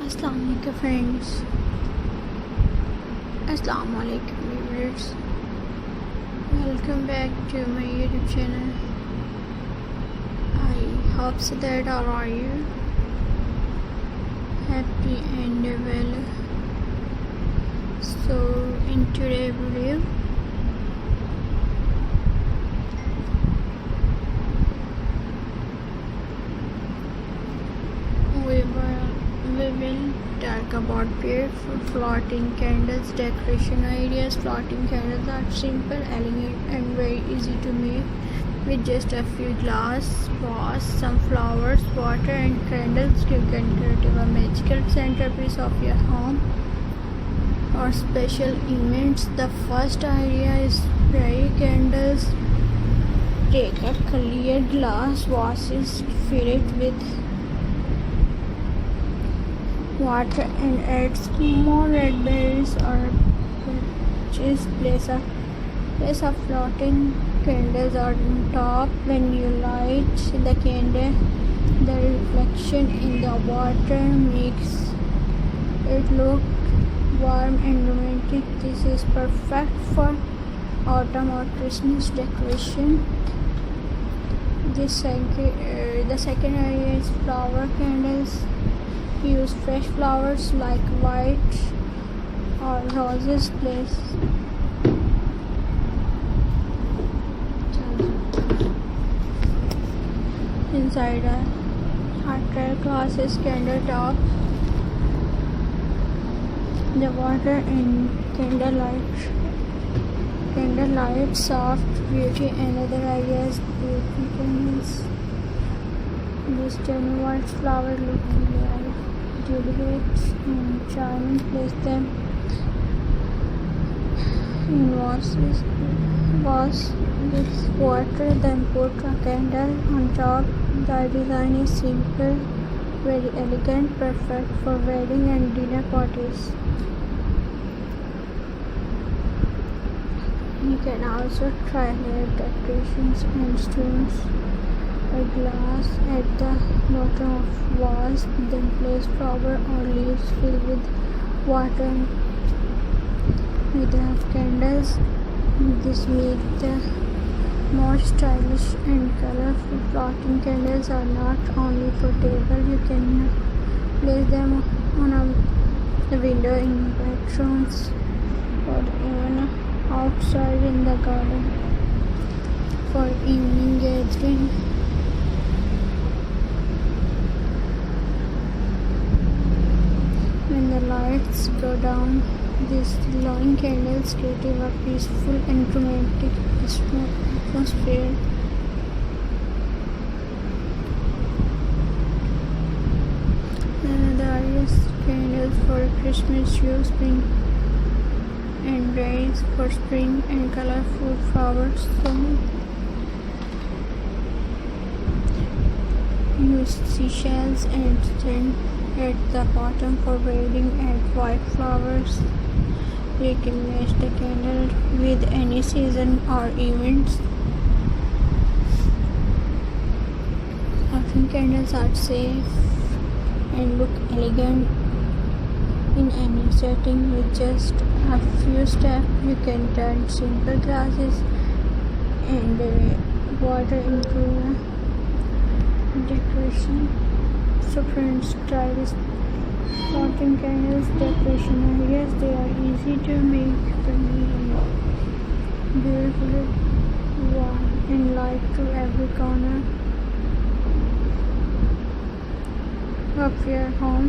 Assalamu alaikum friends. Assalamu alaikum viewers. Welcome back to my YouTube channel. I hope so that all are you happy and well. So in today's video we will talk about beautiful floating candles decoration ideas. Floating candles are simple, elegant and very easy to make. With just a few glass, vase, some flowers, water and candles, you can create a magical centerpiece of your home or special events. The first idea is spray candles. Take a clear glass vase, fill it with water and add small red berries or peaches. Place a floating candles on top. When you light the candle, the reflection in the water makes it look warm and romantic. This is perfect for autumn or Christmas decoration. The second area is flower candles. Use fresh flowers like white or roses. Place inside a hot glasses candle top. The water and candlelight soft beauty. Another idea is beauty candles. These tiny white flowers look like tulips and charming. Place them in vase with water, then put a candle on top. The design is simple, very elegant, perfect for wedding and dinner parties. You can also try hair decorations and stones. A glass at the bottom of vase, then place flower or leaves filled with water with candles. This makes the more stylish and colorful. Floating candles are not only for table, you can place them on the window in bedrooms or even outside in the garden for evening gathering. When the lights go down, these glowing candles create a peaceful and romantic atmosphere. Another is candles for Christmas. Use pink and rays for spring and colorful flowers. Use seashells and sand at the bottom for wedding. Add white flowers. You can match the candle with any season or events. Floating candles are safe and look elegant in any setting. With just a few steps, you can turn simple glasses and water into a decoration. So friends, try this floating candles decoration ideas. They are easy to make, friendly and beautifully warm and light to every corner of your home.